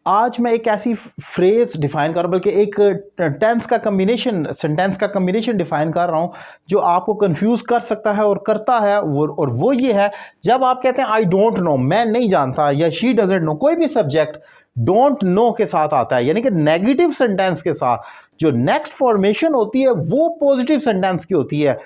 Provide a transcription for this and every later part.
आज मैं एक ऐसी फ्रेज डिफाइन कर रहा हूँ, बल्कि एक टेंस का कम्बिनेशन, सेंटेंस का कम्बिनेशन डिफाइन कर रहा हूँ जो आपको कंफ्यूज कर सकता है और करता है। और वो ये है, जब आप कहते हैं आई डोंट नो, मैं नहीं जानता, या शी डजंट नो, कोई भी सब्जेक्ट डोंट नो के साथ आता है, यानी कि नेगेटिव सेंटेंस के साथ जो नेक्स्ट फॉर्मेशन होती है वो पॉजिटिव सेंटेंस की होती है।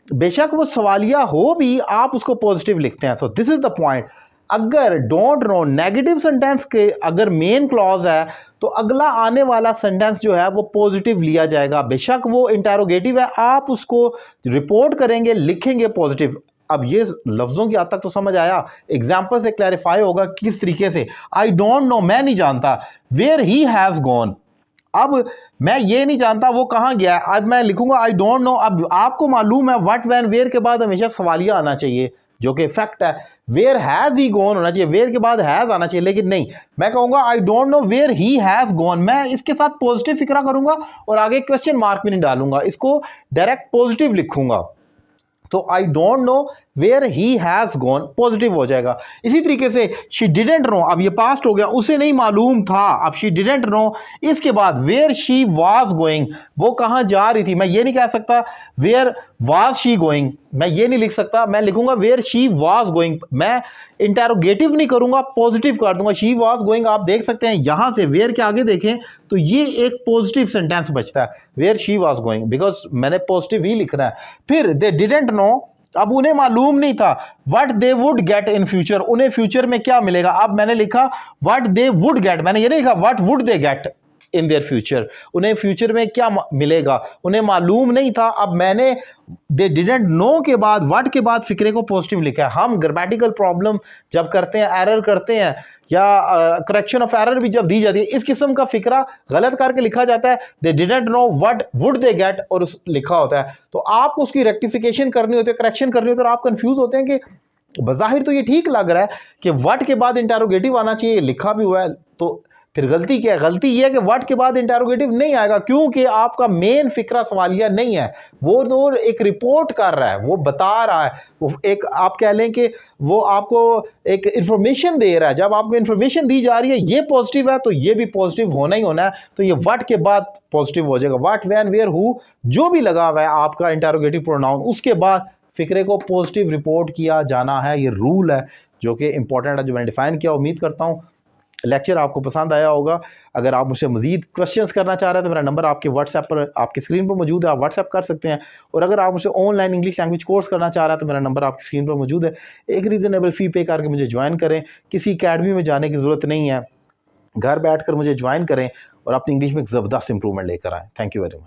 बेशक वो सवालिया हो भी, आप उसको पॉजिटिव लिखते हैं। So this is the point. अगर डोंट नो नेगेटिव सेंटेंस के अगर मेन क्लॉज है तो अगला आने वाला सेंटेंस जो है वो पॉजिटिव लिया जाएगा, बेशक वो इंटेरोगेटिव है, आप उसको रिपोर्ट करेंगे, लिखेंगे पॉजिटिव। अब ये लफ्जों की हद तक तो समझ आया, एग्जाम्पल से क्लैरिफाई होगा किस तरीके से। आई डोंट नो, मैं नहीं जानता, वेयर ही हैज गॉन, अब मैं ये नहीं जानता वो कहां गया है, अब मैं लिखूंगा आई डोंट नो। अब आपको मालूम है व्हाट व्हेन वेयर के बाद हमेशा सवालिया आना चाहिए, जो कि फैक्ट है। वेयर हैज ही गॉन होना चाहिए, वेयर के बाद हैज आना चाहिए, लेकिन नहीं, मैं कहूंगा I don't know where he has gone. मैं इसके साथ पॉजिटिव फिक्रा करूंगा और आगे क्वेश्चन मार्क भी नहीं डालूंगा, इसको डायरेक्ट पॉजिटिव लिखूंगा। तो I don't know where he has gone positive हो जाएगा। इसी तरीके से शी डिडेंट नो, अब ये पास्ट हो गया, उसे नहीं मालूम था, अब शी डिडेंट नो। इसके बाद वेयर शी वाज गोइंग, वो कहां जा रही थी, मैं ये नहीं कह सकता वेयर वाज शी गोइंग, मैं ये नहीं लिख सकता, मैं लिखूंगा वेयर शी वाज गोइंग। मैं इंटेरोगेटिव नहीं करूंगा, पॉजिटिव कर दूंगा, शी वाज गोइंग। आप देख सकते हैं यहां से वेयर के आगे देखें तो ये एक पॉजिटिव सेंटेंस बचता है, where she was going, because मैंने पॉजिटिव ही लिखना है। फिर दे डिडेंट नो, अब उन्हें मालूम नहीं था what they would get in future, उन्हें फ्यूचर में क्या मिलेगा। अब मैंने लिखा व्हाट दे वुड गेट, मैंने ये नहीं लिखा what would they get in their future, उन्हें फ्यूचर में क्या मिलेगा, उन्हें मालूम नहीं था। अब मैंने दे डिडेंट नो के बाद, व्हाट के बाद फिक्रे को पॉजिटिव लिखा है। हम ग्रामेटिकल प्रॉब्लम जब करते हैं, एरर करते हैं, या करेक्शन ऑफ एरर भी जब दी जाती है, इस किस्म का फिक्रा गलत करके लिखा जाता है, they didn't know what would they get, और लिखा होता है। तो आपको उसकी रेक्टिफिकेशन करनी होती है, करेक्शन करनी होती है, और आप कंफ्यूज होते हैं कि बज़ाहिर तो ये ठीक लग रहा है कि व्हाट के बाद इंटेरोगेटिव आना चाहिए, लिखा भी हुआ है, तो फिर गलती क्या है? गलती ये है कि व्हाट के बाद इंटेरोगेटिव नहीं आएगा, क्योंकि आपका मेन फिक्रा सवालिया नहीं है, वो तो एक रिपोर्ट कर रहा है, वो बता रहा है, वो एक आप कह लें कि वो आपको एक इंफॉर्मेशन दे रहा है। जब आपको इंफॉर्मेशन दी जा रही है ये पॉजिटिव है तो ये भी पॉजिटिव होना ही होना है, तो ये व्हाट के बाद पॉजिटिव हो जाएगा। व्हाट व्हेन वेयर हु जो भी लगा हुआ है आपका इंटेरोगेटिव प्रोनाउन, उसके बाद फिक्रे को पॉजिटिव रिपोर्ट किया जाना है। ये रूल है जो कि इंपॉर्टेंट है, जो मैंने डिफाइन किया। उम्मीद करता हूँ लेक्चर आपको पसंद आया होगा। अगर आप मुझसे मज़ीद क्वेश्चंस करना चाह रहे हैं तो मेरा नंबर आपके व्हाट्सएप पर, आपकी स्क्रीन पर मौजूद है, आप व्हाट्सएप कर सकते हैं। और अगर आप मुझसे ऑनलाइन इंग्लिश लैंग्वेज कोर्स करना चाह रहे हैं तो मेरा नंबर आपकी स्क्रीन पर मौजूद है। एक रीज़नेबल फ़ी पे करके मुझे ज्वाइन करें, किसी अकेडमी में जाने की ज़रूरत नहीं है, घर बैठ कर मुझे ज्वाइन करें और अपनी इंग्लिश में एक ज़बरदस्त इंप्रूवमेंट लेकर आएँ। Thank you very much.